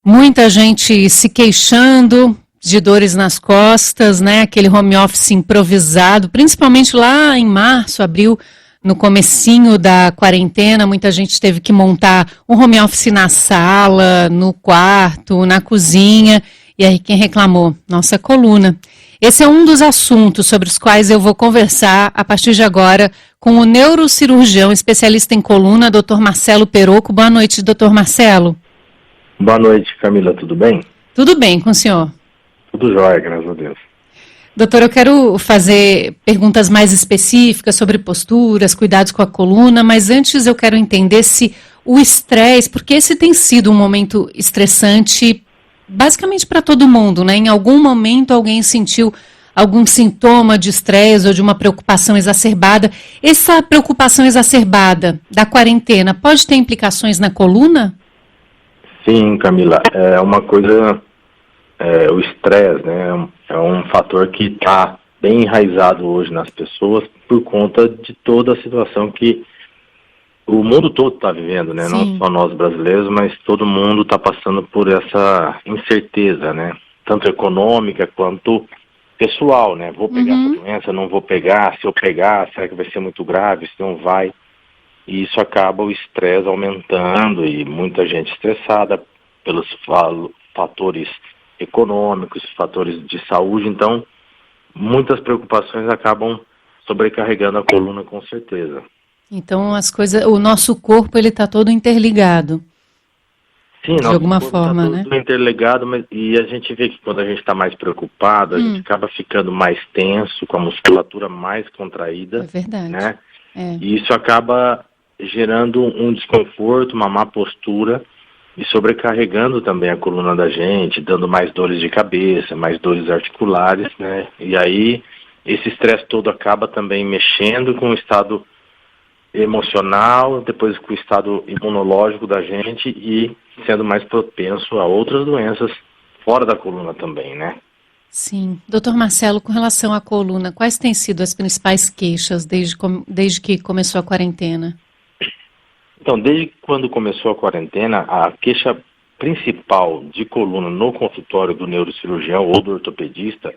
Muita gente se queixando de dores nas costas, né? Aquele home office improvisado, principalmente lá em março, abril, no comecinho da quarentena, muita gente teve que montar um home office na sala, no quarto, na cozinha, e aí quem reclamou? Nossa coluna. Esse é um dos assuntos sobre os quais eu vou conversar a partir de agora com o neurocirurgião especialista em coluna, Dr. Marcelo Perocco. Boa noite, Dr. Marcelo. Boa noite, Camila, tudo bem? Tudo bem com o senhor? Tudo jóia, graças a Deus. Doutor, eu quero fazer perguntas mais específicas sobre posturas, cuidados com a coluna, mas antes eu quero entender se o estresse, porque esse tem sido um momento estressante basicamente para todo mundo, né? Em algum momento alguém sentiu algum sintoma de estresse ou de uma preocupação exacerbada. Essa preocupação exacerbada da quarentena pode ter implicações na coluna? Sim, Camila, é uma coisa, o estresse, né, é um fator que está bem enraizado hoje nas pessoas por conta de toda a situação que o mundo todo está vivendo, né, não só nós brasileiros, mas todo mundo está passando por essa incerteza, né, tanto econômica quanto pessoal, né, vou pegar essa doença, não vou pegar, se eu pegar, será que vai ser muito grave, se não vai? E isso acaba o estresse aumentando e muita gente estressada pelos fatores econômicos, fatores de saúde. Então, muitas preocupações acabam sobrecarregando a coluna, com certeza. Então, as coisas, o nosso corpo ele está todo interligado. Sim, de alguma forma, tá tudo interligado, e a gente vê que quando a gente está mais preocupado, a gente acaba ficando mais tenso, com a musculatura mais contraída. É verdade. Né? E isso acaba gerando um desconforto, uma má postura e sobrecarregando também a coluna da gente, dando mais dores de cabeça, mais dores articulares, né? E aí esse estresse todo acaba também mexendo com o estado emocional, depois com o estado imunológico da gente e sendo mais propenso a outras doenças fora da coluna também, né? Sim. Doutor Marcelo, com relação à coluna, quais têm sido as principais queixas desde que começou a quarentena? Então, desde quando começou a quarentena, a queixa principal de coluna no consultório do neurocirurgião ou do ortopedista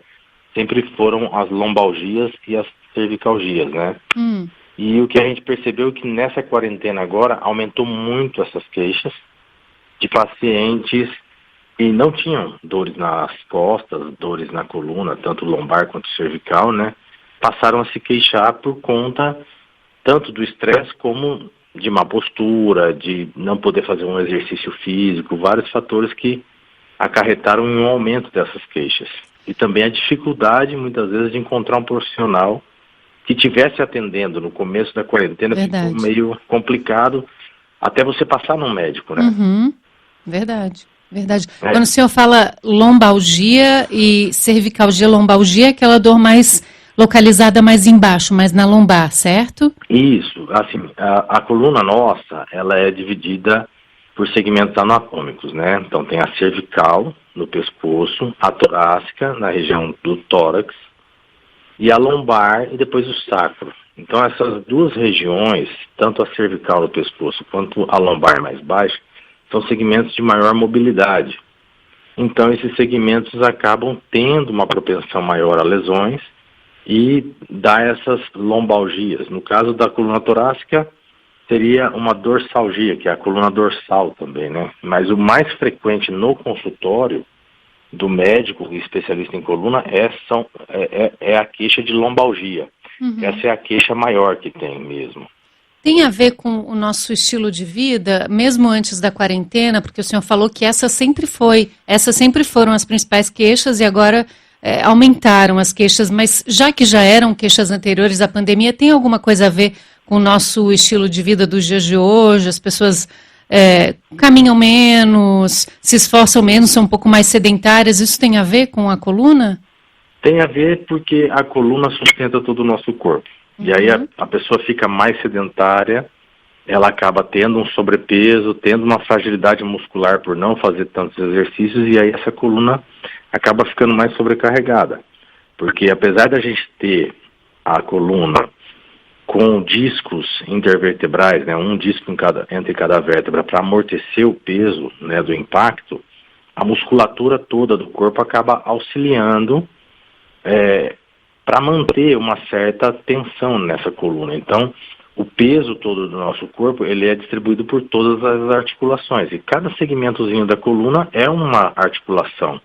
sempre foram as lombalgias e as cervicalgias, né? E o que a gente percebeu é que nessa quarentena agora aumentou muito essas queixas de pacientes que não tinham dores nas costas, dores na coluna, tanto lombar quanto cervical, né? Passaram a se queixar por conta tanto do estresse como de má postura, de não poder fazer um exercício físico, vários fatores que acarretaram em um aumento dessas queixas. E também a dificuldade, muitas vezes, de encontrar um profissional que estivesse atendendo no começo da quarentena. Verdade. Ficou meio complicado até você passar num médico, né? Verdade. Quando o senhor fala lombalgia e cervicalgia, lombalgia é aquela dor mais localizada mais embaixo, mais na lombar, certo? Isso, assim, a coluna nossa, ela é dividida por segmentos anatômicos, né? Então tem a cervical no pescoço, a torácica na região do tórax e a lombar e depois o sacro. Então essas duas regiões, tanto a cervical no pescoço quanto a lombar mais baixa, são segmentos de maior mobilidade. Então esses segmentos acabam tendo uma propensão maior a lesões e dá essas lombalgias. No caso da coluna torácica, seria uma dorsalgia, que é a coluna dorsal também, né? Mas o mais frequente no consultório do médico especialista em coluna é a queixa de lombalgia. Essa é a queixa maior que tem mesmo. Tem a ver com o nosso estilo de vida, mesmo antes da quarentena, porque o senhor falou que essas sempre foram as principais queixas e agora aumentaram as queixas, mas já que já eram queixas anteriores à pandemia, tem alguma coisa a ver com o nosso estilo de vida dos dias de hoje? As pessoas caminham menos, se esforçam menos, são um pouco mais sedentárias, isso tem a ver com a coluna? Tem a ver porque a coluna sustenta todo o nosso corpo. E aí a pessoa fica mais sedentária, ela acaba tendo um sobrepeso, tendo uma fragilidade muscular por não fazer tantos exercícios, e aí essa coluna acaba ficando mais sobrecarregada. Porque apesar da gente ter a coluna com discos intervertebrais, né, um disco entre cada vértebra para amortecer o peso, né, do impacto, a musculatura toda do corpo acaba auxiliando para manter uma certa tensão nessa coluna. Então, o peso todo do nosso corpo, ele é distribuído por todas as articulações. E cada segmentozinho da coluna é uma articulação.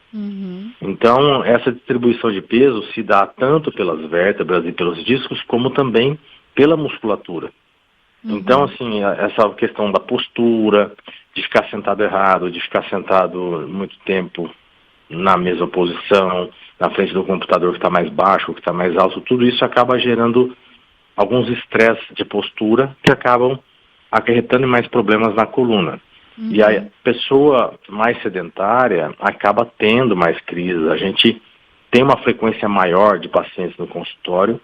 Então, essa distribuição de peso se dá tanto pelas vértebras e pelos discos, como também pela musculatura. Então, assim, essa questão da postura, de ficar sentado errado, de ficar sentado muito tempo na mesma posição, na frente do computador que está mais baixo, que está mais alto, tudo isso acaba gerando alguns estresses de postura que acabam acarretando em mais problemas na coluna. E a pessoa mais sedentária acaba tendo mais crises. A gente tem uma frequência maior de pacientes no consultório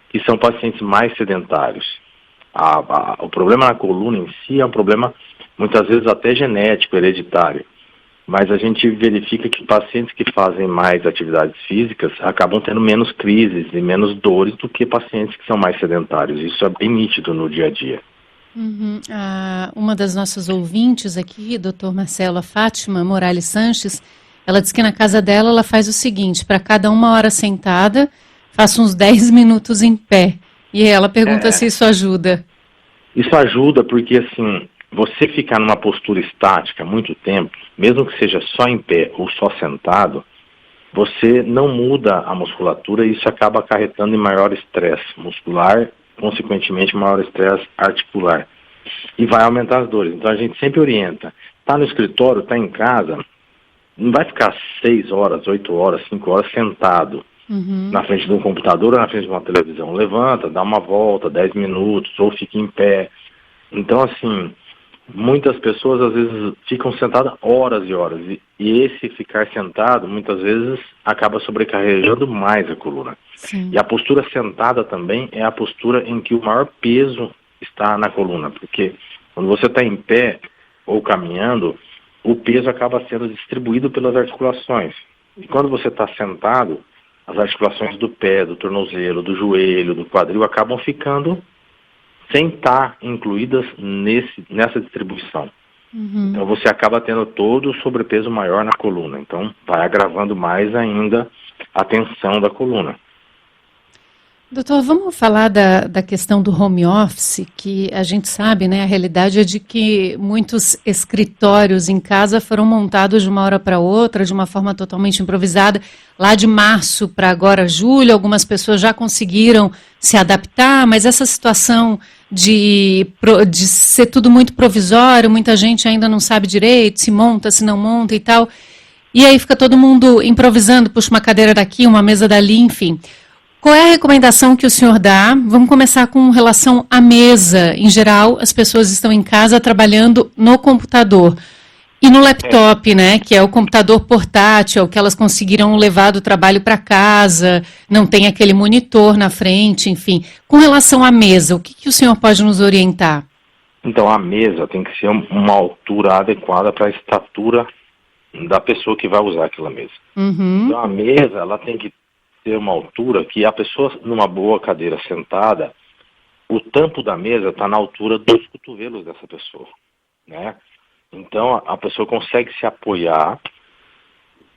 que são pacientes mais sedentários. O problema na coluna em si é um problema muitas vezes até genético, hereditário. Mas a gente verifica que pacientes que fazem mais atividades físicas acabam tendo menos crises e menos dores do que pacientes que são mais sedentários. Isso é bem nítido no dia a dia. Uma das nossas ouvintes aqui, doutor Marcelo, a Fátima Morales Sanches, ela diz que na casa dela ela faz o seguinte: para cada 1 hora sentada, faça uns 10 minutos em pé. E ela pergunta se isso ajuda. Isso ajuda porque, assim, você ficar numa postura estática muito tempo, mesmo que seja só em pé ou só sentado, você não muda a musculatura e isso acaba acarretando em maior estresse muscular, consequentemente maior estresse articular. E vai aumentar as dores. Então a gente sempre orienta. Está no escritório, está em casa, não vai ficar 6 horas, 8 horas, 5 horas sentado na frente de um computador ou na frente de uma televisão. Levanta, dá uma volta, 10 minutos, ou fica em pé. Então, assim, muitas pessoas às vezes ficam sentadas horas e horas. E esse ficar sentado, muitas vezes, acaba sobrecarregando mais a coluna. Sim. E a postura sentada também é a postura em que o maior peso está na coluna. Porque quando você está em pé ou caminhando, o peso acaba sendo distribuído pelas articulações. E quando você está sentado, as articulações do pé, do tornozelo, do joelho, do quadril acabam ficando sem estar incluídas nessa distribuição. Então você acaba tendo todo o sobrepeso maior na coluna. Então vai agravando mais ainda a tensão da coluna. Doutor, vamos falar da questão do home office, que a gente sabe, né? A realidade é de que muitos escritórios em casa foram montados de uma hora para outra, de uma forma totalmente improvisada. Lá de março para agora, julho, algumas pessoas já conseguiram se adaptar, mas essa situação de ser tudo muito provisório, muita gente ainda não sabe direito, se monta, se não monta e tal. E aí fica todo mundo improvisando, puxa uma cadeira daqui, uma mesa dali, enfim. Qual é a recomendação que o senhor dá? Vamos começar com relação à mesa. Em geral, as pessoas estão em casa trabalhando no computador. E no laptop, né, que é o computador portátil, que elas conseguiram levar do trabalho para casa, não tem aquele monitor na frente, enfim. Com relação à mesa, o que o senhor pode nos orientar? Então, a mesa tem que ser uma altura adequada para a estatura da pessoa que vai usar aquela mesa. Então, a mesa, ela tem que ter uma altura que a pessoa, numa boa cadeira sentada, o tampo da mesa está na altura dos cotovelos dessa pessoa, né? Então, a pessoa consegue se apoiar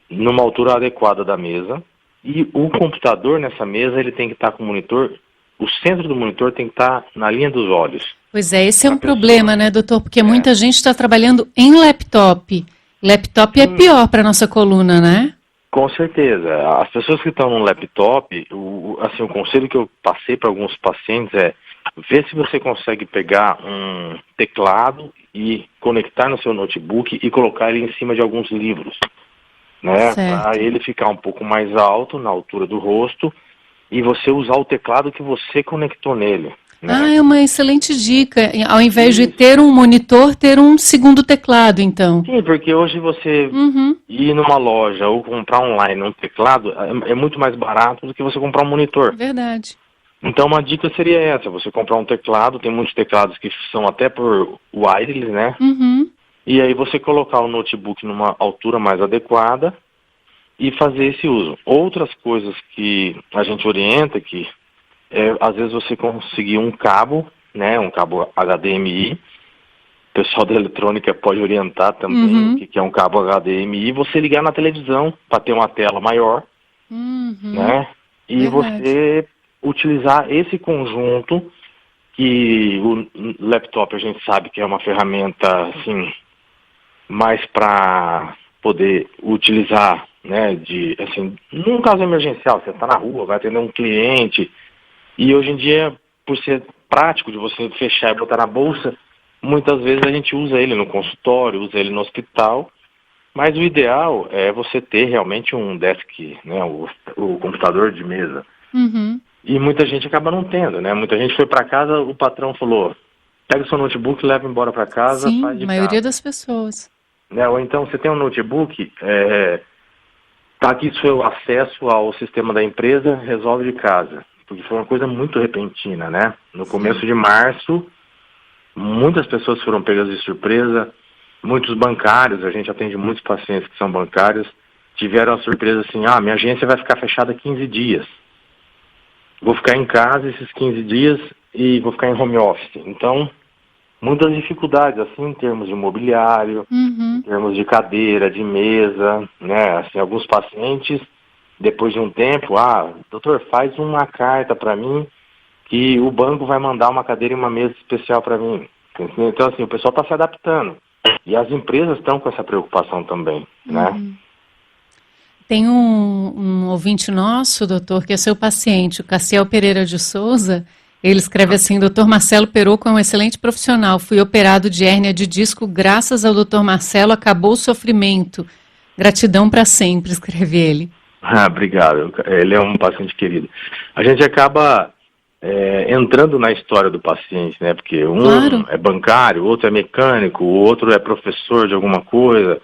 numa altura adequada da mesa e o computador nessa mesa, ele tem que estar com o monitor, o centro do monitor tem que estar na linha dos olhos. Pois é, esse é um problema, né, doutor? Porque muita gente está trabalhando em laptop. Laptop é pior para a nossa coluna, né? Com certeza. As pessoas que estão no laptop, o conselho que eu passei para alguns pacientes é ver se você consegue pegar um teclado e conectar no seu notebook e colocar ele em cima de alguns livros, né? Para ele ficar um pouco mais alto, na altura do rosto, e você usar o teclado que você conectou nele. Né? É uma excelente dica. Ao invés de ter um monitor, ter um segundo teclado, então. Sim, porque hoje você ir numa loja ou comprar online um teclado é muito mais barato do que você comprar um monitor. Verdade. Então uma dica seria essa, você comprar um teclado, tem muitos teclados que são até por wireless, né? E aí você colocar o notebook numa altura mais adequada e fazer esse uso. Outras coisas que a gente orienta, que às vezes você conseguir um cabo, né, um cabo HDMI, pessoal da eletrônica pode orientar também o que é um cabo HDMI, você ligar na televisão para ter uma tela maior, né? E você utilizar esse conjunto, que o laptop a gente sabe que é uma ferramenta, assim, mais para poder utilizar, né, assim, num caso emergencial, você está na rua, vai atender um cliente, e hoje em dia, por ser prático de você fechar e botar na bolsa, muitas vezes a gente usa ele no consultório, usa ele no hospital, mas o ideal é você ter realmente um desk, né, o computador de mesa. E muita gente acaba não tendo, né? Muita gente foi para casa, o patrão falou, pega o seu notebook, leva embora para casa, Sim, faz de a maioria casa. das pessoas. Né? Ou então você tem um notebook, tá aqui seu acesso ao sistema da empresa, resolve de casa. Porque foi uma coisa muito repentina, né? No começo de março, muitas pessoas foram pegas de surpresa, muitos bancários, a gente atende muitos pacientes que são bancários, tiveram a surpresa assim, minha agência vai ficar fechada 15 dias. Vou ficar em casa esses 15 dias e vou ficar em home office. Então, muitas dificuldades, assim, em termos de mobiliário, em termos de cadeira, de mesa, né? Assim, alguns pacientes, depois de um tempo, doutor, faz uma carta para mim que o banco vai mandar uma cadeira e uma mesa especial para mim. Então, assim, o pessoal está se adaptando. E as empresas estão com essa preocupação também, né? Tem um ouvinte nosso, doutor, que é seu paciente, o Cassiel Pereira de Souza. Ele escreve assim: Dr. Marcelo Perocco é um excelente profissional. Fui operado de hérnia de disco. Graças ao Dr. Marcelo, acabou o sofrimento. Gratidão para sempre, escreve ele. Obrigado. Ele é um paciente querido. A gente acaba entrando na história do paciente, né? Porque um é bancário, o outro é mecânico, o outro é professor de alguma coisa.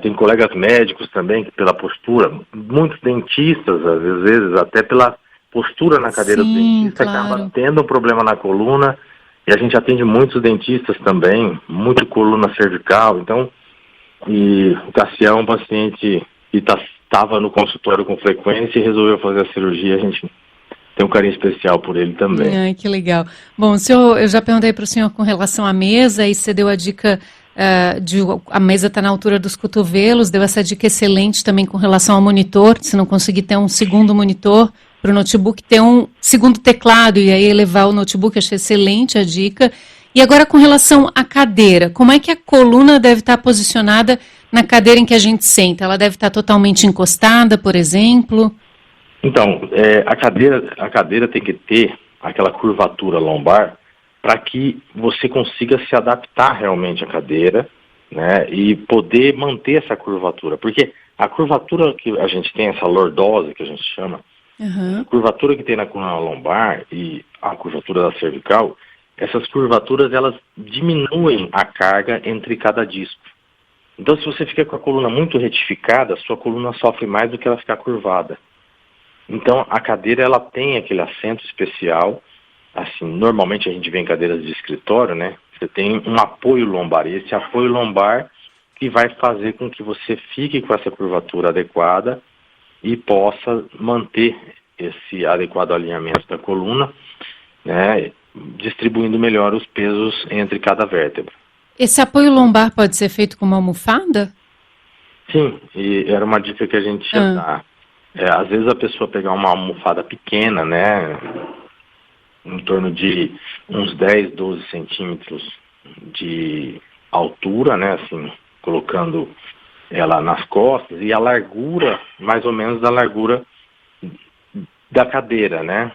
Tem colegas médicos também que pela postura, muitos dentistas, às vezes, até pela postura na cadeira do dentista, acaba tendo um problema na coluna, e a gente atende muitos dentistas também, muito coluna cervical, então, e o Cassiel é um paciente que estava no consultório com frequência e resolveu fazer a cirurgia, a gente tem um carinho especial por ele também. Ai, que legal. Bom, senhor, eu já perguntei para o senhor com relação à mesa, e você deu a dica a mesa está na altura dos cotovelos, deu essa dica excelente também com relação ao monitor, se não conseguir ter um segundo monitor para o notebook, ter um segundo teclado e aí elevar o notebook, achei excelente a dica. E agora com relação à cadeira, como é que a coluna deve estar posicionada na cadeira em que a gente senta? Ela deve estar totalmente encostada, por exemplo? Então, a cadeira tem que ter aquela curvatura lombar para que você consiga se adaptar realmente à cadeira, né, e poder manter essa curvatura. Porque a curvatura que a gente tem, essa lordose que a gente chama, a curvatura que tem na coluna lombar e a curvatura da cervical, essas curvaturas, elas diminuem a carga entre cada disco. Então, se você fica com a coluna muito retificada, a sua coluna sofre mais do que ela ficar curvada. Então, a cadeira, ela tem aquele assento especial. Assim, normalmente a gente vê em cadeiras de escritório, né? Você tem um apoio lombar, e esse apoio lombar que vai fazer com que você fique com essa curvatura adequada e possa manter esse adequado alinhamento da coluna, né? Distribuindo melhor os pesos entre cada vértebra. Esse apoio lombar pode ser feito com uma almofada? Sim, e era uma dica que a gente ia dar. Às vezes a pessoa pegar uma almofada pequena, né? Em torno de uns 10, 12 centímetros de altura, né, assim, colocando ela nas costas, e a largura, mais ou menos da largura da cadeira, né,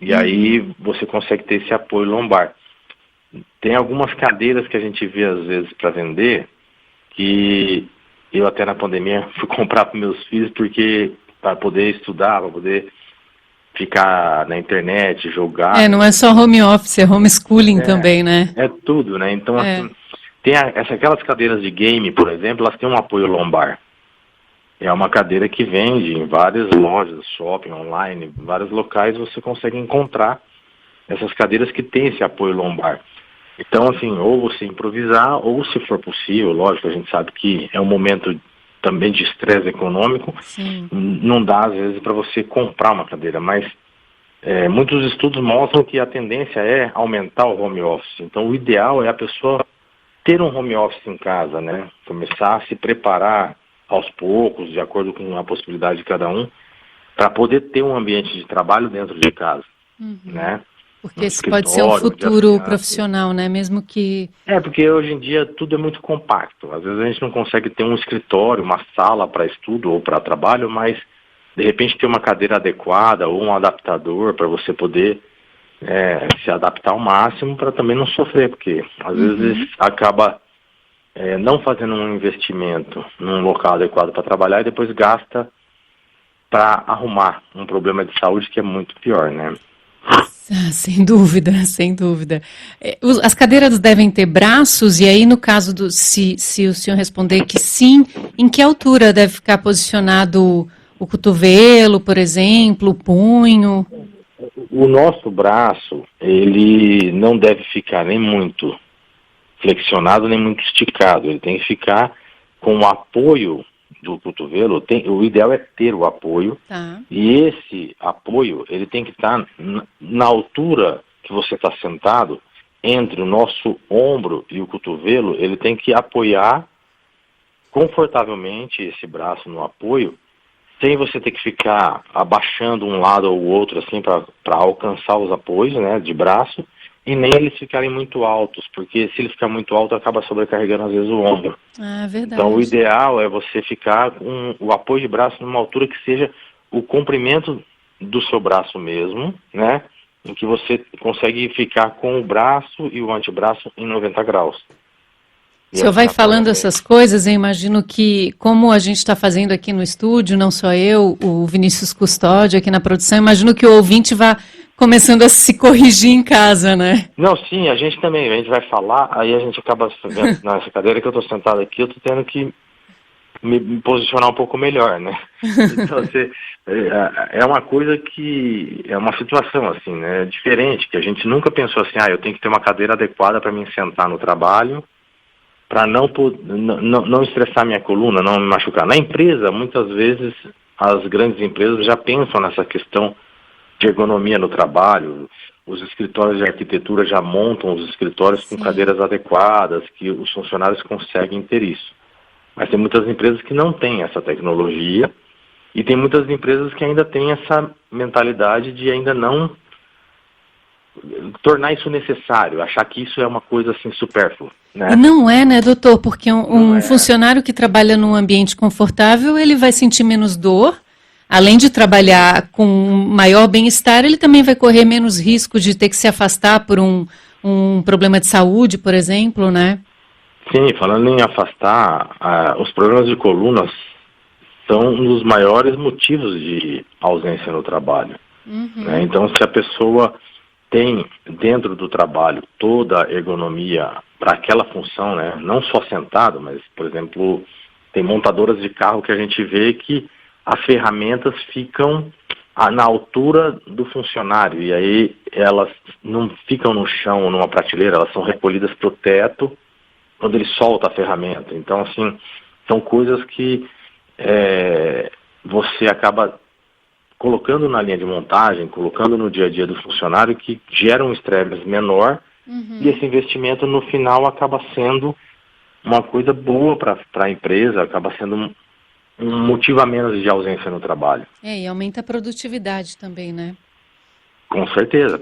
e aí você consegue ter esse apoio lombar. Tem algumas cadeiras que a gente vê às vezes para vender, que eu até na pandemia fui comprar para meus filhos, porque para poder estudar, para poder ficar na internet, jogar. Não é só home office, é homeschooling também, né? É tudo, né? Então, assim, tem aquelas cadeiras de game, por exemplo, elas têm um apoio lombar. É uma cadeira que vende em várias lojas, shopping, online, em vários locais você consegue encontrar essas cadeiras que têm esse apoio lombar. Então, assim, ou você improvisar, ou se for possível, lógico, a gente sabe que é um momento também de estresse econômico, não dá às vezes para você comprar uma cadeira, mas muitos estudos mostram que a tendência é aumentar o home office. Então o ideal é a pessoa ter um home office em casa, né? Começar a se preparar aos poucos, de acordo com a possibilidade de cada um, para poder ter um ambiente de trabalho dentro de casa, né? Porque esse pode ser um futuro profissional, né? Mesmo que... Porque hoje em dia tudo é muito compacto. Às vezes a gente não consegue ter um escritório, uma sala para estudo ou para trabalho, mas de repente ter uma cadeira adequada ou um adaptador para você poder se adaptar ao máximo para também não sofrer, porque às vezes acaba não fazendo um investimento num local adequado para trabalhar e depois gasta para arrumar um problema de saúde que é muito pior, né? Sem dúvida, sem dúvida. As cadeiras devem ter braços, e aí no caso se o senhor responder que sim, em que altura deve ficar posicionado o cotovelo, por exemplo, o punho? O nosso braço, ele não deve ficar nem muito flexionado, nem muito esticado. Ele tem que ficar com o apoio do cotovelo. O ideal é ter o apoio. Tá. E esse apoio, ele tem que estar na altura que você está sentado, entre o nosso ombro e o cotovelo. Ele tem que apoiar confortavelmente esse braço no apoio, sem você ter que ficar abaixando um lado ou o outro assim para alcançar os apoios, né, de braço, e nem eles ficarem muito altos, porque se ele ficar muito alto acaba sobrecarregando às vezes o ombro. Verdade. Então o ideal é você ficar com o apoio de braço numa altura que seja o comprimento do seu braço mesmo, né, em que você consegue ficar com o braço e o antebraço em 90 graus. O senhor vai falando essas coisas, eu imagino que, como a gente está fazendo aqui no estúdio, não só eu, o Vinícius Custódio aqui na produção, imagino que o ouvinte vá começando a se corrigir em casa, né? Não, sim, a gente também, a gente vai falar, aí a gente acaba vendo nessa cadeira que eu estou sentado aqui, eu estou tendo que me posicionar um pouco melhor, né? Então, é uma coisa que, é uma situação assim, né, diferente, que a gente nunca pensou assim, eu tenho que ter uma cadeira adequada para me sentar no trabalho, para não estressar minha coluna, não me machucar. Na empresa, muitas vezes, as grandes empresas já pensam nessa questão de ergonomia no trabalho. Os escritórios de arquitetura já montam os escritórios com cadeiras adequadas, que os funcionários conseguem ter isso. Mas tem muitas empresas que não têm essa tecnologia, e tem muitas empresas que ainda têm essa mentalidade de ainda não tornar isso necessário, achar que isso é uma coisa assim supérflua. Né? E não é, né, doutor? Porque um funcionário que trabalha num ambiente confortável, ele vai sentir menos dor. Além de trabalhar com maior bem-estar, ele também vai correr menos risco de ter que se afastar por um problema de saúde, por exemplo, né? Sim, falando em afastar, os problemas de coluna são um dos maiores motivos de ausência no trabalho. Né? Então, se a pessoa tem dentro do trabalho toda a ergonomia para aquela função, né? Não só sentado, mas, por exemplo, tem montadoras de carro que a gente vê que as ferramentas ficam na altura do funcionário, e aí elas não ficam no chão ou numa prateleira, elas são recolhidas para o teto quando ele solta a ferramenta. Então, assim, são coisas que você acaba colocando na linha de montagem, colocando no dia a dia do funcionário, que gera um estresse menor, e esse investimento no final acaba sendo uma coisa boa para a empresa, acaba sendo um motivo a menos de ausência no trabalho. E aumenta a produtividade também, né? Com certeza.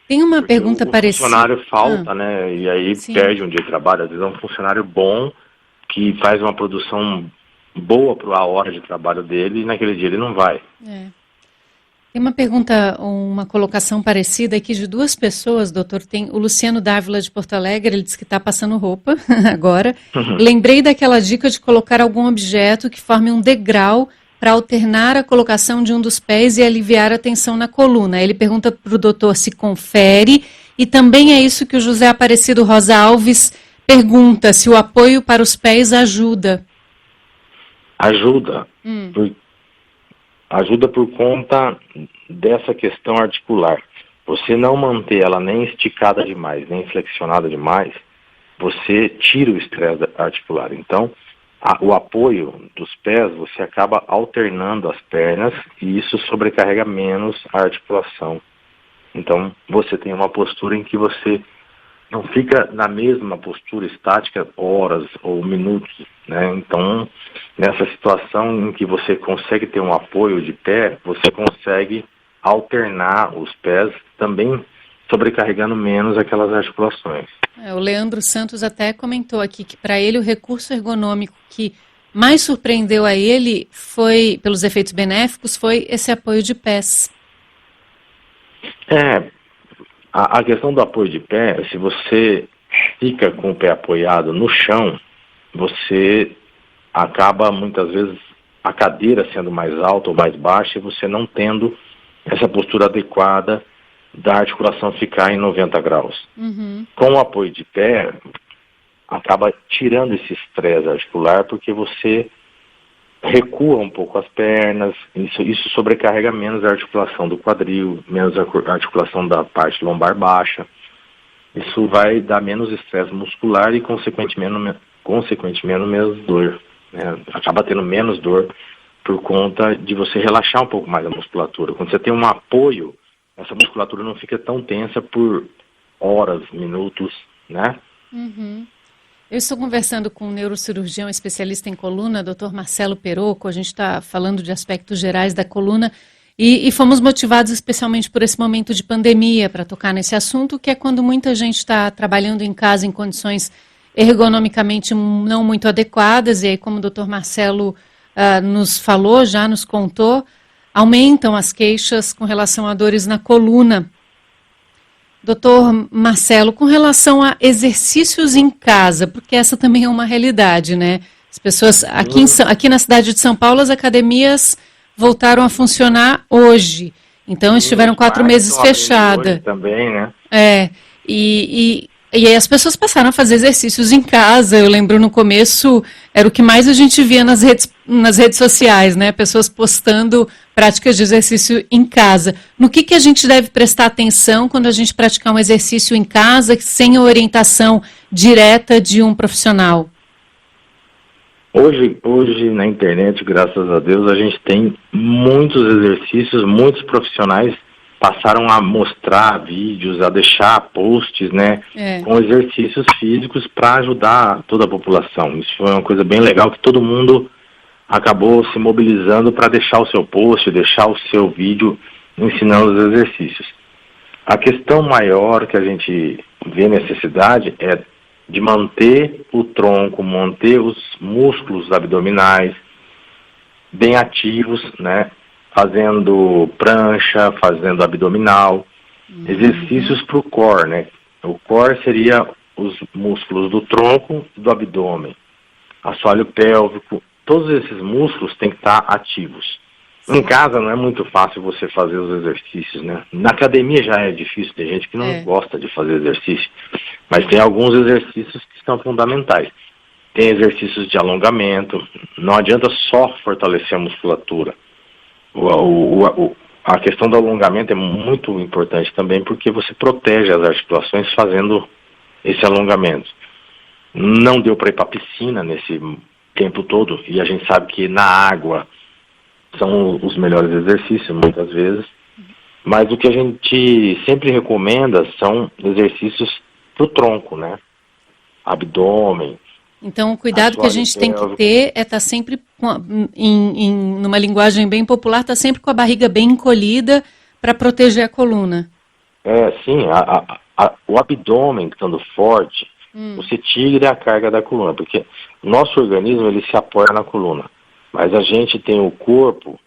Tem uma pergunta parecida. O funcionário falta, né? E aí perde um dia de trabalho. Às vezes é um funcionário bom, que faz uma produção boa para a hora de trabalho dele, e naquele dia ele não vai. Tem uma pergunta, uma colocação parecida aqui de duas pessoas, doutor. Tem o Luciano Dávila de Porto Alegre, ele disse que está passando roupa agora. Lembrei daquela dica de colocar algum objeto que forme um degrau para alternar a colocação de um dos pés e aliviar a tensão na coluna. Ele pergunta para o doutor se confere, e também é isso que o José Aparecido Rosa Alves pergunta, se o apoio para os pés ajuda. Ajuda. Ajuda por conta dessa questão articular. Você não manter ela nem esticada demais, nem flexionada demais, você tira o estresse articular. Então, o apoio dos pés, você acaba alternando as pernas, e isso sobrecarrega menos a articulação. Então, você tem uma postura em que você não fica na mesma postura estática horas ou minutos, né? Então, nessa situação em que você consegue ter um apoio de pé, você consegue alternar os pés, também sobrecarregando menos aquelas articulações. O Leandro Santos até comentou aqui que para ele o recurso ergonômico que mais surpreendeu a ele foi, pelos efeitos benéficos, foi esse apoio de pés. A questão do apoio de pé, se você fica com o pé apoiado no chão, você acaba muitas vezes a cadeira sendo mais alta ou mais baixa e você não tendo essa postura adequada da articulação ficar em 90 graus. Uhum. Com o apoio de pé, acaba tirando esse estresse articular porque você recua um pouco as pernas, isso sobrecarrega menos a articulação do quadril, menos a articulação da parte lombar baixa. Isso vai dar menos estresse muscular e, consequentemente, menos dor, né? Acaba tendo menos dor por conta de você relaxar um pouco mais a musculatura. Quando você tem um apoio, essa musculatura não fica tão tensa por horas, minutos, né? Uhum. Eu estou conversando com um neurocirurgião especialista em coluna, Dr. Marcelo Perocco. A gente está falando de aspectos gerais da coluna e fomos motivados especialmente por esse momento de pandemia para tocar nesse assunto, que é quando muita gente está trabalhando em casa em condições ergonomicamente não muito adequadas, e aí, como o Dr. Marcelo nos falou, já nos contou, aumentam as queixas com relação a dores na coluna. Doutor Marcelo, com relação a exercícios em casa, porque essa também é uma realidade, né? As pessoas, aqui na cidade de São Paulo, as academias voltaram a funcionar hoje. Então, estiveram 4 meses fechadas. Também, né? E aí as pessoas passaram a fazer exercícios em casa. Eu lembro no começo, era o que mais a gente via nas redes sociais, né? Pessoas postando práticas de exercício em casa. No que a gente deve prestar atenção quando a gente praticar um exercício em casa sem a orientação direta de um profissional? Hoje na internet, graças a Deus, a gente tem muitos exercícios, muitos profissionais passaram a mostrar vídeos, a deixar posts, né, com exercícios físicos para ajudar toda a população. Isso foi uma coisa bem legal, que todo mundo acabou se mobilizando para deixar o seu post, deixar o seu vídeo ensinando os exercícios. A questão maior que a gente vê necessidade é de manter o tronco, manter os músculos abdominais bem ativos, né, fazendo prancha, fazendo abdominal, exercícios para o core, né? O core seria os músculos do tronco e do abdômen, assoalho pélvico, todos esses músculos têm que estar ativos. Em casa não é muito fácil você fazer os exercícios, né? Na academia já é difícil, tem gente que não gosta de fazer exercício, mas tem alguns exercícios que são fundamentais. Tem exercícios de alongamento, não adianta só fortalecer a musculatura. A questão do alongamento é muito importante também, porque você protege as articulações fazendo esse alongamento. Não deu para ir para a piscina nesse tempo todo, e a gente sabe que na água são os melhores exercícios, muitas vezes, mas o que a gente sempre recomenda são exercícios para o tronco, né? Abdômen. Então, o cuidado que a gente tem que ter é estar sempre, numa linguagem bem popular, estar sempre com a barriga bem encolhida para proteger a coluna. Sim, o abdômen estando forte, você tira a carga da coluna, porque o nosso organismo ele se apoia na coluna, mas a gente tem o corpo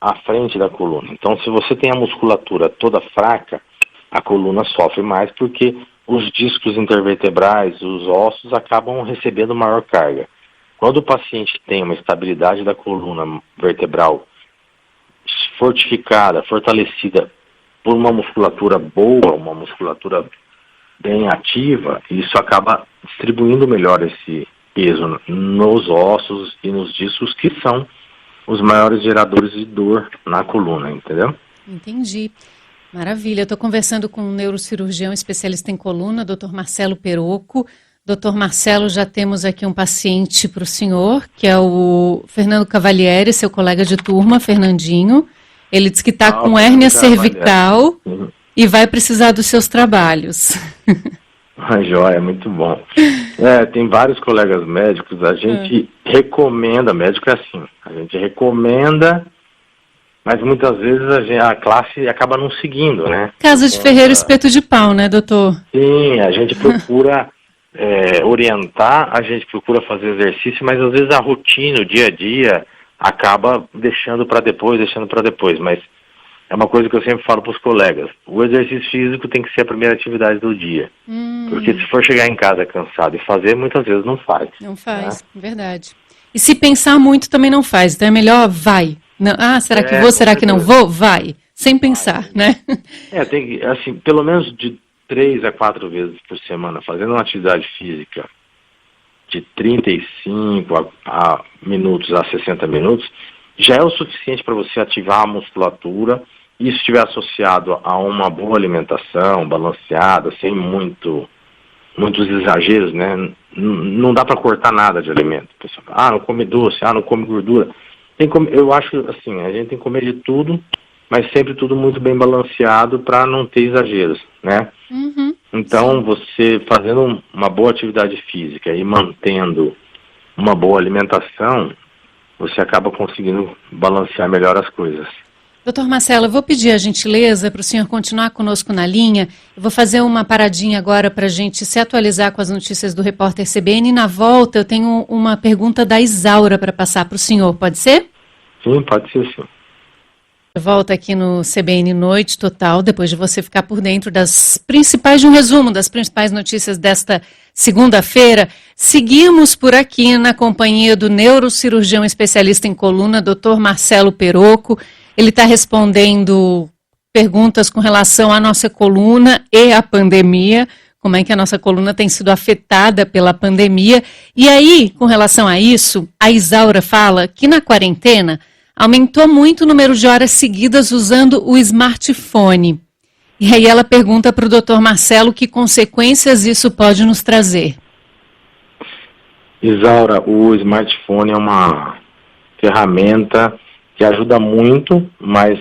à frente da coluna. Então, se você tem a musculatura toda fraca, a coluna sofre mais porque os discos intervertebrais, os ossos, acabam recebendo maior carga. Quando o paciente tem uma estabilidade da coluna vertebral fortificada, fortalecida por uma musculatura boa, uma musculatura bem ativa, isso acaba distribuindo melhor esse peso nos ossos e nos discos, que são os maiores geradores de dor na coluna, entendeu? Entendi. Maravilha. Eu estou conversando com um neurocirurgião especialista em coluna, Dr. Marcelo Perocco. Dr. Marcelo, já temos aqui um paciente para o senhor, que é o Fernando Cavalieri, seu colega de turma, Fernandinho. Ele diz que está com hérnia cervical e vai precisar dos seus trabalhos. A joia, muito bom. Tem vários colegas médicos, a gente recomenda, médico é assim, a gente recomenda, mas muitas vezes a classe acaba não seguindo, né? Casa de ferreiro, espeto de pau, né, doutor? Sim, a gente procura orientar, a gente procura fazer exercício, mas às vezes a rotina, o dia a dia, acaba deixando para depois, mas é uma coisa que eu sempre falo para os colegas, o exercício físico tem que ser a primeira atividade do dia, porque se for chegar em casa cansado e fazer, muitas vezes não faz. Não faz, verdade. E se pensar muito também não faz, então é melhor vai. Não, será que vou, será que não vou? Vai, sem pensar, né? Tem que, assim, pelo menos de 3 a 4 vezes por semana, fazendo uma atividade física de 35 minutos a 60 minutos, já é o suficiente para você ativar a musculatura. Isso estiver associado a uma boa alimentação, balanceada, sem muitos exageros, né? Não dá para cortar nada de alimento. Pessoal, não come doce, não come gordura. Eu acho assim, a gente tem que comer de tudo, mas sempre tudo muito bem balanceado para não ter exageros, né? Então, você fazendo uma boa atividade física e mantendo uma boa alimentação, você acaba conseguindo balancear melhor as coisas. Doutor Marcelo, eu vou pedir a gentileza para o senhor continuar conosco na linha. Eu vou fazer uma paradinha agora para a gente se atualizar com as notícias do repórter CBN. E na volta eu tenho uma pergunta da Isaura para passar para o senhor, pode ser? Sim, pode ser sim. Eu volto aqui no CBN Noite Total, depois de você ficar por dentro de um resumo das principais notícias desta segunda-feira. Seguimos por aqui na companhia do neurocirurgião especialista em coluna, Dr. Marcelo Perocco. Ele está respondendo perguntas com relação à nossa coluna e à pandemia, como é que a nossa coluna tem sido afetada pela pandemia. E aí, com relação a isso, a Isaura fala que na quarentena aumentou muito o número de horas seguidas usando o smartphone. E aí ela pergunta para o Dr. Marcelo que consequências isso pode nos trazer. Isaura, o smartphone é uma ferramenta que ajuda muito, mas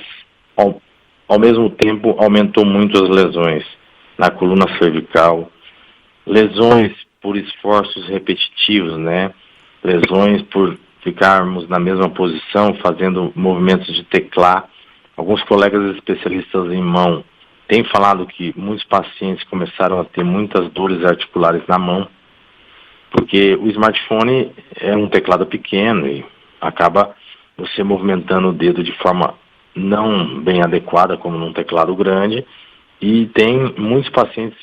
ao mesmo tempo aumentou muito as lesões na coluna cervical, lesões por esforços repetitivos, né? Lesões por ficarmos na mesma posição, fazendo movimentos de teclar. Alguns colegas especialistas em mão têm falado que muitos pacientes começaram a ter muitas dores articulares na mão, porque o smartphone é um teclado pequeno e acaba você movimentando o dedo de forma não bem adequada, como num teclado grande, e tem muitos pacientes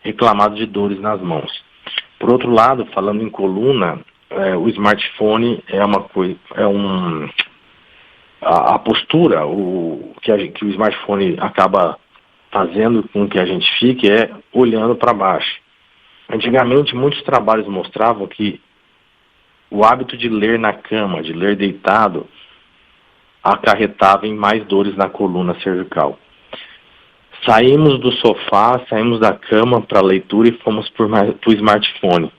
reclamado de dores nas mãos. Por outro lado, falando em coluna, o smartphone a postura que o smartphone acaba fazendo com que a gente fique é olhando para baixo. Antigamente, muitos trabalhos mostravam que o hábito de ler na cama, de ler deitado, acarretava em mais dores na coluna cervical. Saímos do sofá, saímos da cama para a leitura e fomos para o smartphone.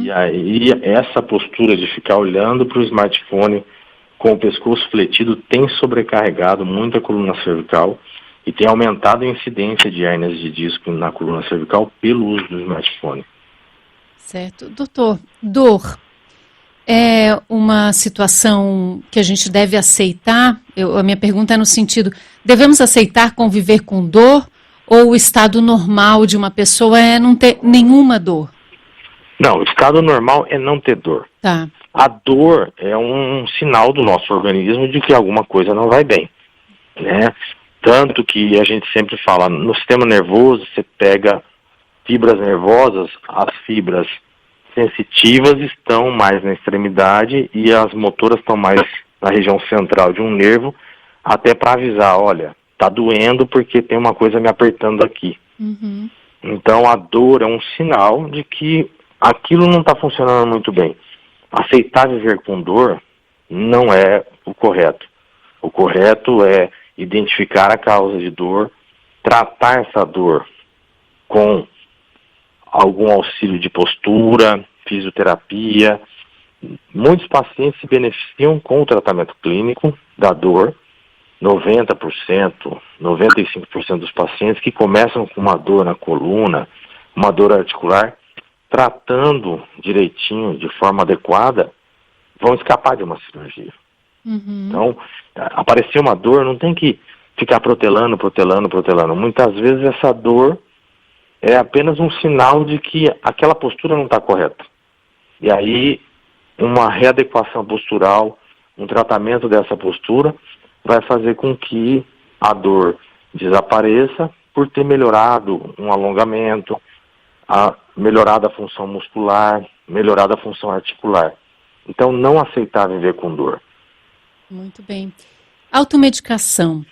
E aí, essa postura de ficar olhando para o smartphone com o pescoço fletido tem sobrecarregado muito a coluna cervical e tem aumentado a incidência de hérnias de disco na coluna cervical pelo uso do smartphone. Certo. Doutor, dor é uma situação que a gente deve aceitar? A minha pergunta é no sentido, devemos aceitar conviver com dor ou o estado normal de uma pessoa é não ter nenhuma dor? Não, o estado normal é não ter dor. Tá. A dor é um sinal do nosso organismo de que alguma coisa não vai bem, né? Tanto que a gente sempre fala, no sistema nervoso você pega fibras nervosas, as fibras sensitivas estão mais na extremidade e as motoras estão mais na região central de um nervo, até para avisar, olha, tá doendo porque tem uma coisa me apertando aqui. Então a dor é um sinal de que aquilo não está funcionando muito bem. Aceitar viver com dor não é o correto. O correto é identificar a causa de dor, tratar essa dor com algum auxílio de postura, fisioterapia. Muitos pacientes se beneficiam com o tratamento clínico da dor. 90%, 95% dos pacientes que começam com uma dor na coluna, uma dor articular, tratando direitinho, de forma adequada, vão escapar de uma cirurgia. Então, aparecer uma dor, não tem que ficar protelando. Muitas vezes essa dor é apenas um sinal de que aquela postura não está correta. E aí, uma readequação postural, um tratamento dessa postura, vai fazer com que a dor desapareça por ter melhorado um alongamento, melhorado a função muscular, melhorado a função articular. Então, não aceitar viver com dor. Muito bem. Automedicação.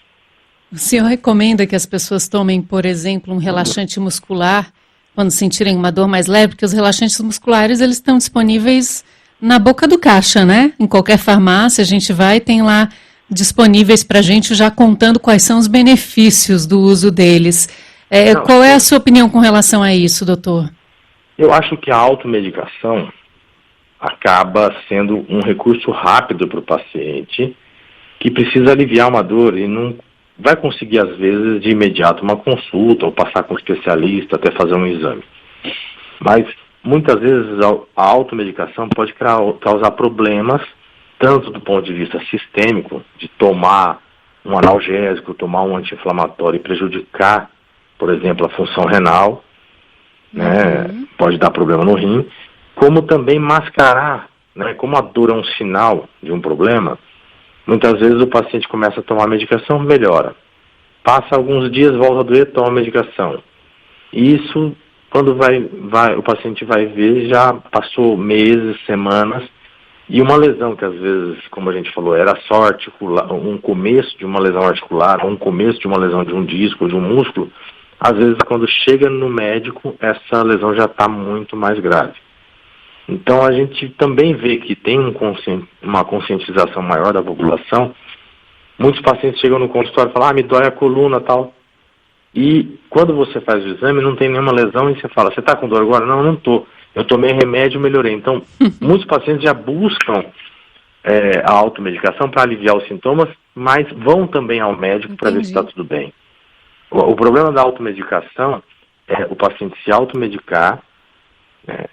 O senhor recomenda que as pessoas tomem, por exemplo, um relaxante muscular quando sentirem uma dor mais leve? Porque os relaxantes musculares, eles estão disponíveis na boca do caixa, né? Em qualquer farmácia a gente vai e tem lá disponíveis para a gente já contando quais são os benefícios do uso deles. Qual é a sua opinião com relação a isso, doutor? Eu acho que a automedicação acaba sendo um recurso rápido para o paciente que precisa aliviar uma dor e não vai conseguir, às vezes, de imediato uma consulta ou passar com um especialista até fazer um exame. Mas, muitas vezes, a automedicação pode causar problemas, tanto do ponto de vista sistêmico, de tomar um analgésico, tomar um anti-inflamatório e prejudicar, por exemplo, a função renal, né? Pode dar problema no rim, como também mascarar, né? Como a dor é um sinal de um problema, muitas vezes o paciente começa a tomar medicação, melhora. Passa alguns dias, volta a doer, toma medicação. E isso, quando o paciente vai ver, já passou meses, semanas, e uma lesão que às vezes, como a gente falou, era só articular, um começo de uma lesão articular, um começo de uma lesão de um disco, de um músculo, às vezes quando chega no médico, essa lesão já está muito mais grave. Então a gente também vê que tem uma conscientização maior da população. Muitos pacientes chegam no consultório e falam, me dói a coluna e tal. E quando você faz o exame, não tem nenhuma lesão e você fala, você está com dor agora? Não, não estou. Eu tomei remédio e melhorei. Então, muitos pacientes já buscam a automedicação para aliviar os sintomas, mas vão também ao médico para ver se está tudo bem. O problema da automedicação é o paciente se automedicar, né,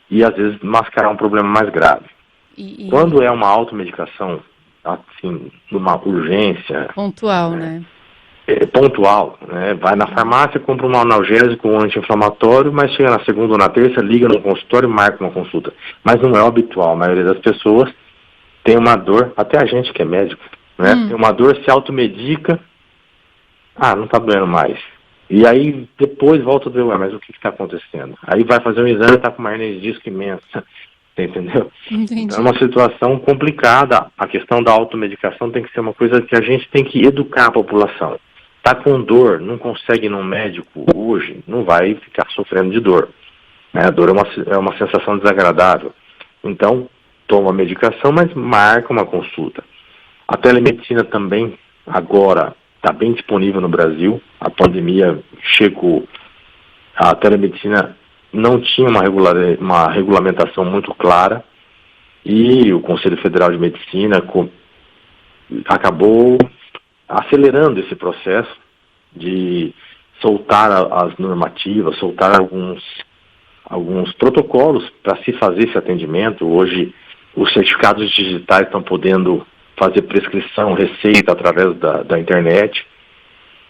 e às vezes mascarar um problema mais grave. Quando é uma automedicação, assim, numa urgência... Pontual, né? Pontual, né? Vai na farmácia, compra um analgésico, um anti-inflamatório, mas chega na segunda ou na terça, liga no consultório e marca uma consulta. Mas não é habitual, a maioria das pessoas tem uma dor, até a gente que é médico, né? Tem uma dor, se automedica, não tá doendo mais. E aí depois volta a doer, mas o que está acontecendo? Aí vai fazer um exame e está com uma hernia de disco imensa, entendeu? Entendi. É uma situação complicada. A questão da automedicação tem que ser uma coisa que a gente tem que educar a população. Está com dor, não consegue ir num médico hoje, não vai ficar sofrendo de dor. Né? A dor é uma sensação desagradável. Então, toma a medicação, mas marca uma consulta. A telemedicina também, agora, está bem disponível no Brasil. A pandemia chegou, a telemedicina não tinha uma regulamentação muito clara e o Conselho Federal de Medicina acabou acelerando esse processo de soltar as normativas, soltar alguns protocolos para se fazer esse atendimento. Hoje, os certificados digitais estão podendo fazer prescrição, receita através da internet.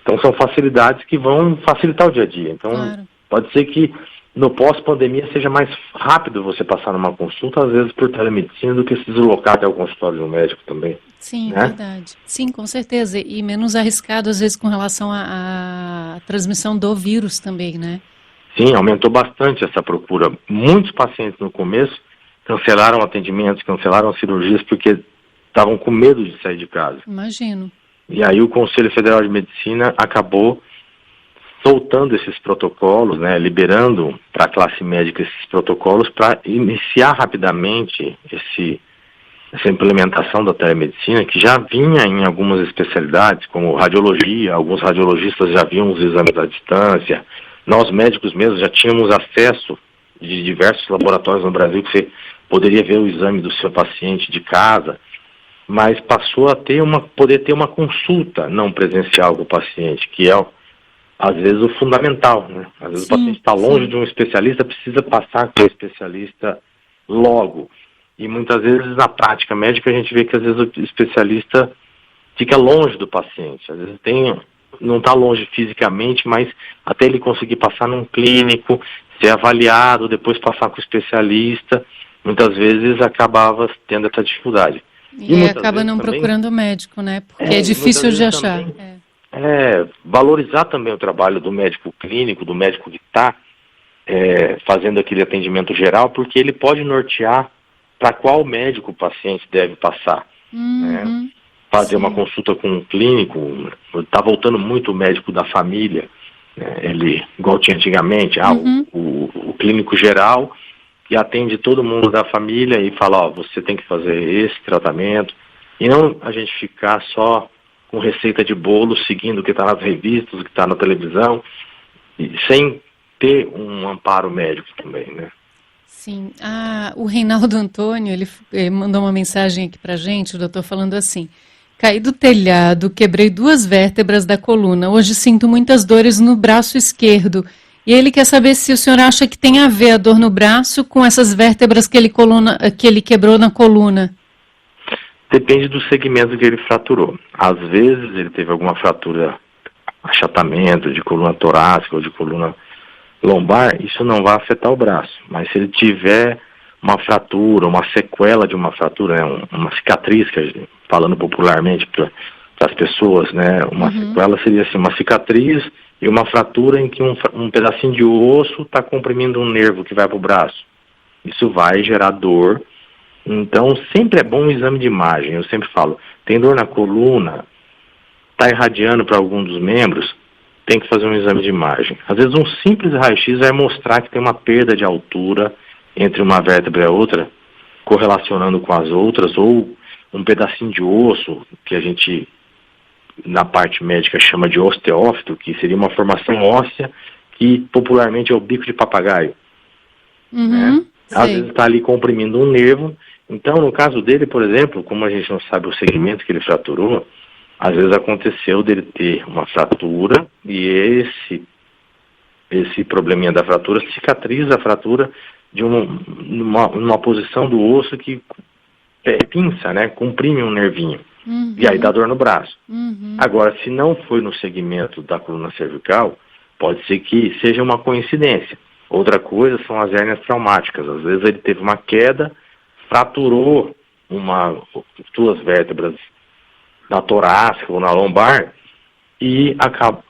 Então, são facilidades que vão facilitar o dia a dia. Então, claro, pode ser que no pós-pandemia seja mais rápido você passar numa consulta, às vezes por telemedicina, do que se deslocar até o consultório de um médico também. Sim, né? Verdade. Sim, com certeza. E menos arriscado, às vezes, com relação à transmissão do vírus também, né? Sim, aumentou bastante essa procura. Muitos pacientes no começo cancelaram atendimentos, cancelaram cirurgias, porque estavam com medo de sair de casa. Imagino. E aí o Conselho Federal de Medicina acabou soltando esses protocolos, né, liberando para a classe médica esses protocolos para iniciar rapidamente essa implementação da telemedicina, que já vinha em algumas especialidades, como radiologia. Alguns radiologistas já viam os exames à distância. Nós médicos mesmos já tínhamos acesso de diversos laboratórios no Brasil que você poderia ver o exame do seu paciente de casa, mas passou a poder ter uma consulta não presencial com o paciente, que é às vezes, o fundamental, né? Às vezes o paciente está longe de um especialista, precisa passar com o especialista logo. E muitas vezes, na prática médica, a gente vê que às vezes o especialista fica longe do paciente. Às vezes não está longe fisicamente, mas até ele conseguir passar num clínico, ser avaliado, depois passar com o especialista, muitas vezes acabava tendo essa dificuldade. E acaba não também, procurando o médico, né? Porque é difícil de achar. Também, valorizar também o trabalho do médico clínico, do médico que está fazendo aquele atendimento geral, porque ele pode nortear para qual médico o paciente deve passar. Né? Fazer uma consulta com um clínico, está voltando muito o médico da família, né? Ele, igual tinha antigamente, o clínico geral, que atende todo mundo da família e fala, você tem que fazer esse tratamento, e não a gente ficar só com receita de bolo, seguindo o que está nas revistas, o que está na televisão, e sem ter um amparo médico também, né? Sim. O Reinaldo Antônio, ele mandou uma mensagem aqui pra gente, o doutor, falando assim: caí do telhado, quebrei 2 vértebras da coluna, hoje sinto muitas dores no braço esquerdo. E ele quer saber se o senhor acha que tem a ver a dor no braço com essas vértebras que ele quebrou na coluna. Depende do segmento que ele fraturou. Às vezes ele teve alguma fratura, achatamento de coluna torácica ou de coluna lombar, isso não vai afetar o braço. Mas se ele tiver uma fratura, uma sequela de uma fratura, né, uma cicatriz, falando popularmente para as pessoas, né, uma sequela seria assim, uma cicatriz e uma fratura em que um pedacinho de osso está comprimindo um nervo que vai para o braço. Isso vai gerar dor. Então, sempre é bom um exame de imagem. Eu sempre falo, tem dor na coluna, está irradiando para algum dos membros, tem que fazer um exame de imagem. Às vezes, um simples raio-x vai mostrar que tem uma perda de altura entre uma vértebra e a outra, correlacionando com as outras, ou um pedacinho de osso, que a gente, na parte médica, chama de osteófito, que seria uma formação óssea, que popularmente é o bico de papagaio. Né? Às vezes está ali comprimindo um nervo. Então, no caso dele, por exemplo, como a gente não sabe o segmento que ele fraturou, às vezes aconteceu dele ter uma fratura e esse probleminha da fratura cicatriza a fratura de uma posição do osso que pinça, né? Comprime um nervinho. E aí dá dor no braço. Agora, se não foi no segmento da coluna cervical, pode ser que seja uma coincidência. Outra coisa são as hérnias traumáticas. Às vezes ele teve uma queda, fraturou 2 vértebras na torácica ou na lombar e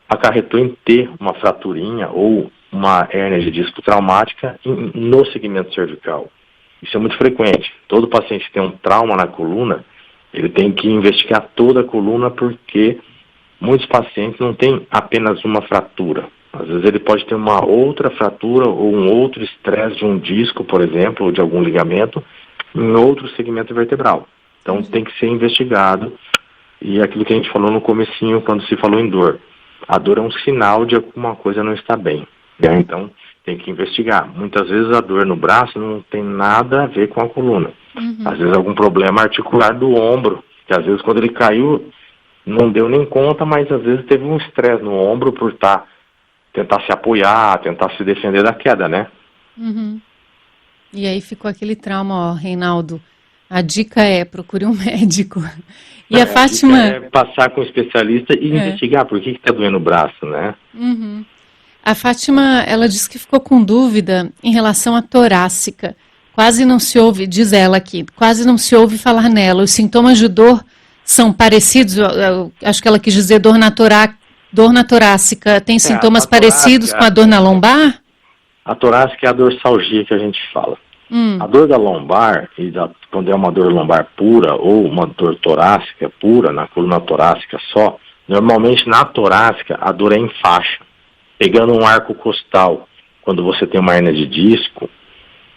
acarretou em ter uma fraturinha ou uma hérnia de disco traumática no segmento cervical. Isso é muito frequente. Todo paciente que tem um trauma na coluna, ele tem que investigar toda a coluna, porque muitos pacientes não têm apenas uma fratura. Às vezes ele pode ter uma outra fratura ou um outro estresse de um disco, por exemplo, ou de algum ligamento, em outro segmento vertebral. Então tem que ser investigado. E aquilo que a gente falou no comecinho, quando se falou em dor. A dor é um sinal de que alguma coisa não está bem. Né? Então tem que investigar. Muitas vezes a dor no braço não tem nada a ver com a coluna. Às vezes algum problema articular do ombro, que às vezes quando ele caiu não deu nem conta, mas às vezes teve um estresse no ombro por tentar se apoiar, tentar se defender da queda, né? E aí ficou aquele trauma, Reinaldo. A dica é, procure um médico. E a Fátima... A dica é passar com um especialista e investigar por que está doendo o braço, né? A Fátima, ela disse que ficou com dúvida em relação à torácica. Quase não se ouve, diz ela aqui, quase não se ouve falar nela. Os sintomas de dor são parecidos, acho que ela quis dizer dor na torácica. Tem sintomas parecidos com a dor na lombar? A torácica é a dorsalgia que a gente fala. A dor da lombar, quando é uma dor lombar pura ou uma dor torácica pura, na coluna torácica só, normalmente na torácica a dor é em faixa. Pegando um arco costal, quando você tem uma hérnia de disco,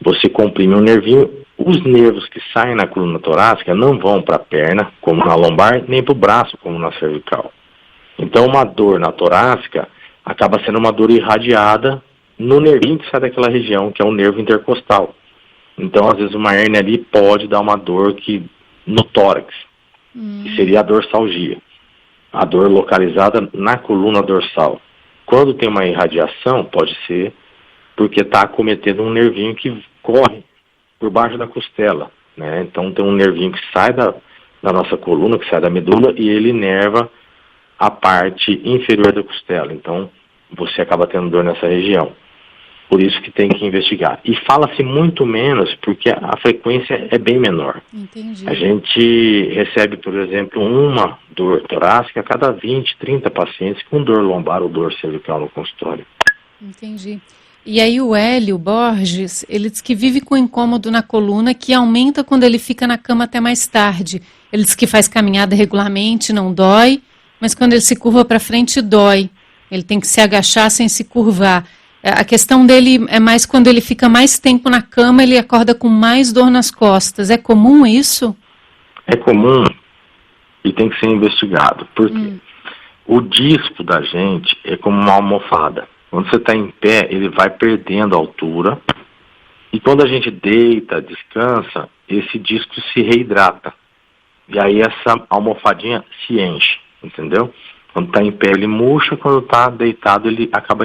você comprime um nervinho, os nervos que saem na coluna torácica não vão para a perna, como na lombar, nem para o braço, como na cervical. Então uma dor na torácica acaba sendo uma dor irradiada no nervinho que sai daquela região, que é o nervo intercostal. Então, às vezes, uma hérnia ali pode dar uma dor no tórax, que seria a dorsalgia, a dor localizada na coluna dorsal. Quando tem uma irradiação, pode ser porque está acometendo um nervinho que corre por baixo da costela, né? Então tem um nervinho que sai da nossa coluna, que sai da medula, e ele inerva a parte inferior da costela. Então você acaba tendo dor nessa região. Por isso que tem que investigar. E fala-se muito menos porque a frequência é bem menor. Entendi. A gente recebe, por exemplo, uma dor torácica a cada 20, 30 pacientes com dor lombar ou dor cervical no consultório. Entendi. E aí o Hélio Borges, ele diz que vive com incômodo na coluna que aumenta quando ele fica na cama até mais tarde. Ele diz que faz caminhada regularmente, não dói, mas quando ele se curva para frente, dói. Ele tem que se agachar sem se curvar. A questão dele é mais quando ele fica mais tempo na cama, ele acorda com mais dor nas costas. É comum isso? É comum e tem que ser investigado. Por quê? O disco da gente é como uma almofada. Quando você está em pé, ele vai perdendo altura. E quando a gente deita, descansa, esse disco se reidrata. E aí essa almofadinha se enche, entendeu? Quando está em pé, ele murcha. Quando está deitado, ele acaba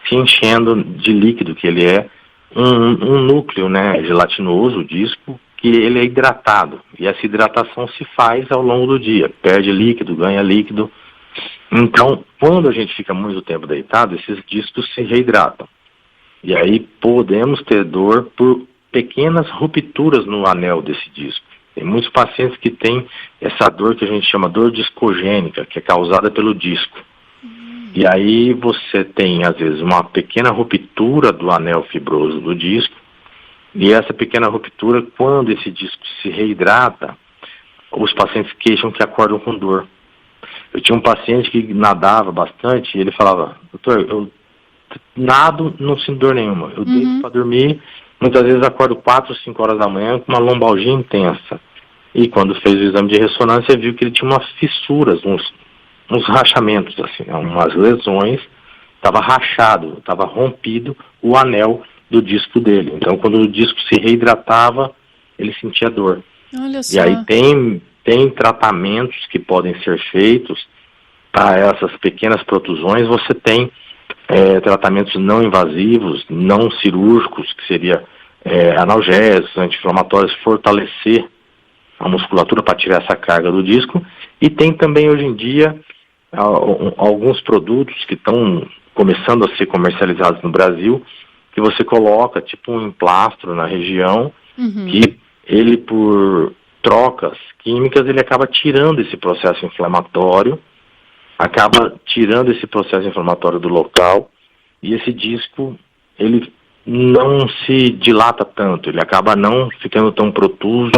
se enchendo de líquido, que ele é um núcleo, né, gelatinoso, o disco, que ele é hidratado. E essa hidratação se faz ao longo do dia. Perde líquido, ganha líquido. Então, quando a gente fica muito tempo deitado, esses discos se reidratam. E aí podemos ter dor por pequenas rupturas no anel desse disco. Tem muitos pacientes que têm essa dor que a gente chama dor discogênica, que é causada pelo disco. E aí você tem, às vezes, uma pequena ruptura do anel fibroso do disco, e essa pequena ruptura, quando esse disco se reidrata, os pacientes queixam que acordam com dor. Eu tinha um paciente que nadava bastante, e ele falava: doutor, eu nado, não sinto dor nenhuma. Eu deito para dormir, muitas vezes acordo 4 ou 5 horas da manhã com uma lombalgia intensa. E quando fez o exame de ressonância, viu que ele tinha umas fissuras, uns rachamentos, assim, umas lesões, estava rachado, estava rompido o anel do disco dele. Então, quando o disco se reidratava, ele sentia dor. Olha só. E aí tem tratamentos que podem ser feitos para essas pequenas protusões. Você tem tratamentos não invasivos, não cirúrgicos, que seria analgésicos, anti-inflamatórios, fortalecer a musculatura para tirar essa carga do disco. E tem também hoje em dia alguns produtos que estão começando a ser comercializados no Brasil, que você coloca tipo um emplastro na região, que ele, por trocas químicas, ele acaba tirando esse processo inflamatório, do local, e esse disco, ele não se dilata tanto, ele acaba não ficando tão protuso,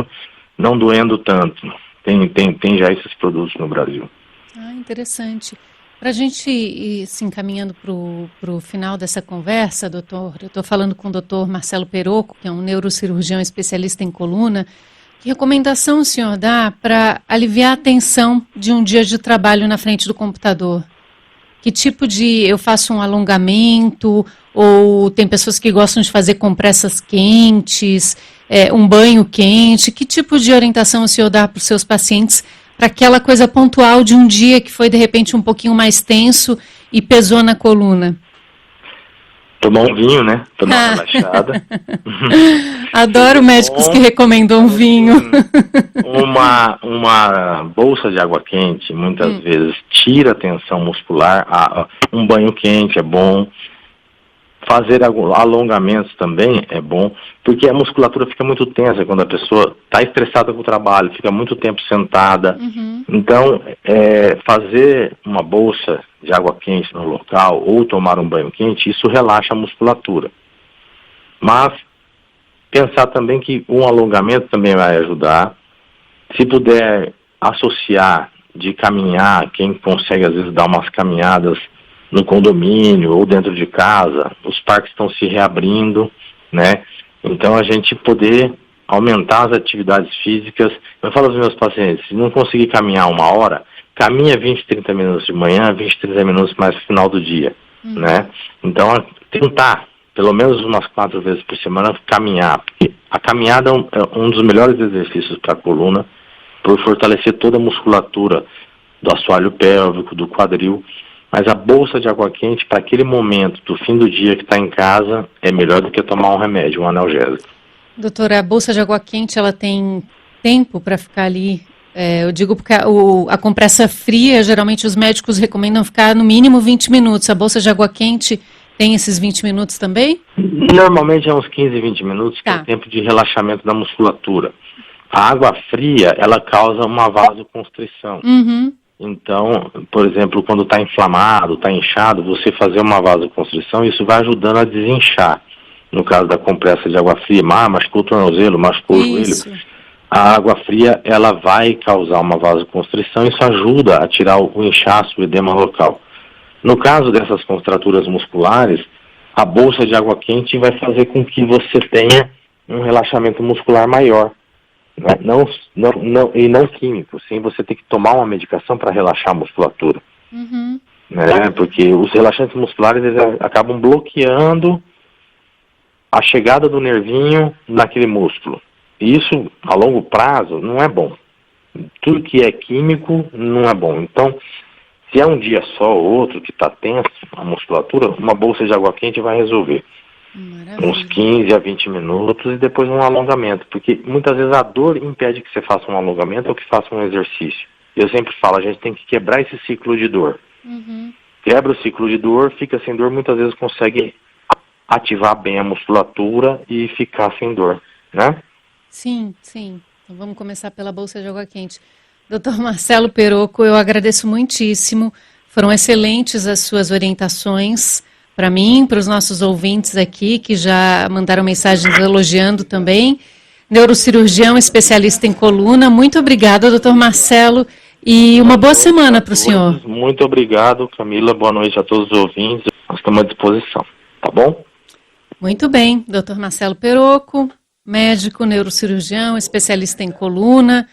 não doendo tanto. Tem já esses produtos no Brasil. Ah, interessante. Para a gente ir se encaminhando para o final dessa conversa, doutor, eu estou falando com o doutor Marcelo Perocco, que é um neurocirurgião especialista em coluna. Que recomendação o senhor dá para aliviar a tensão de um dia de trabalho na frente do computador? Que tipo de... eu faço um alongamento, ou tem pessoas que gostam de fazer compressas quentes, um banho quente? Que tipo de orientação o senhor dá para os seus pacientes para aquela coisa pontual de um dia que foi, de repente, um pouquinho mais tenso e pesou na coluna? Tomar um vinho, né? Tomar uma relaxada. Adoro médicos que recomendam um vinho. Uma bolsa de água quente, muitas vezes, tira a tensão muscular. Um banho quente é bom. Fazer alongamentos também é bom, porque a musculatura fica muito tensa quando a pessoa está estressada com o trabalho, fica muito tempo sentada. Então, fazer uma bolsa de água quente no local ou tomar um banho quente, isso relaxa a musculatura. Mas pensar também que um alongamento também vai ajudar. Se puder associar de caminhar, quem consegue às vezes dar umas caminhadas no condomínio ou dentro de casa, os parques estão se reabrindo, né? Então a gente poder aumentar as atividades físicas. Eu falo aos meus pacientes, se não conseguir caminhar 1 hora, caminha 20, 30 minutos de manhã, 20, 30 minutos mais no final do dia, né? Então tentar, pelo menos umas 4 vezes por semana, caminhar. Porque a caminhada é um dos melhores exercícios para a coluna, por fortalecer toda a musculatura do assoalho pélvico, do quadril. Mas a bolsa de água quente, para aquele momento do fim do dia que está em casa, é melhor do que tomar um remédio, um analgésico. Doutora, a bolsa de água quente, ela tem tempo para ficar ali? Eu digo porque a compressa fria, geralmente os médicos recomendam ficar no mínimo 20 minutos. A bolsa de água quente tem esses 20 minutos também? Normalmente é uns 15, 20 minutos, que é o tempo de relaxamento da musculatura. A água fria, ela causa uma vasoconstrição. Uhum. Então, por exemplo, quando está inflamado, está inchado, você fazer uma vasoconstrição, isso vai ajudando a desinchar. No caso da compressa de água fria, machucou o tornozelo, machucou o joelho, a água fria ela vai causar uma vasoconstrição, isso ajuda a tirar o inchaço, o edema local. No caso dessas contraturas musculares, a bolsa de água quente vai fazer com que você tenha um relaxamento muscular maior. E não químico, sim, você tem que tomar uma medicação para relaxar a musculatura. Uhum. Porque os relaxantes musculares eles acabam bloqueando a chegada do nervinho naquele músculo. E isso, a longo prazo, não é bom. Tudo que é químico não é bom. Então, se é um dia só ou outro que está tenso a musculatura, uma bolsa de água quente vai resolver. Maravilha. Uns 15 a 20 minutos e depois um alongamento, porque muitas vezes a dor impede que você faça um alongamento ou que faça um exercício. Eu sempre falo, a gente tem que quebrar esse ciclo de dor. Uhum. Quebra o ciclo de dor, fica sem dor, muitas vezes consegue ativar bem a musculatura e ficar sem dor, né? Sim, sim. Então vamos começar pela bolsa de água quente. Dr. Marcelo Perocco, eu agradeço muitíssimo. Foram excelentes as suas orientações para mim, para os nossos ouvintes aqui, que já mandaram mensagens elogiando também. Neurocirurgião, especialista em coluna. Muito obrigada, doutor Marcelo, e uma boa semana para o senhor. Muito obrigado, Camila. Boa noite a todos os ouvintes. Nós estamos à disposição, tá bom? Muito bem, doutor Marcelo Perocco, médico, neurocirurgião, especialista em coluna.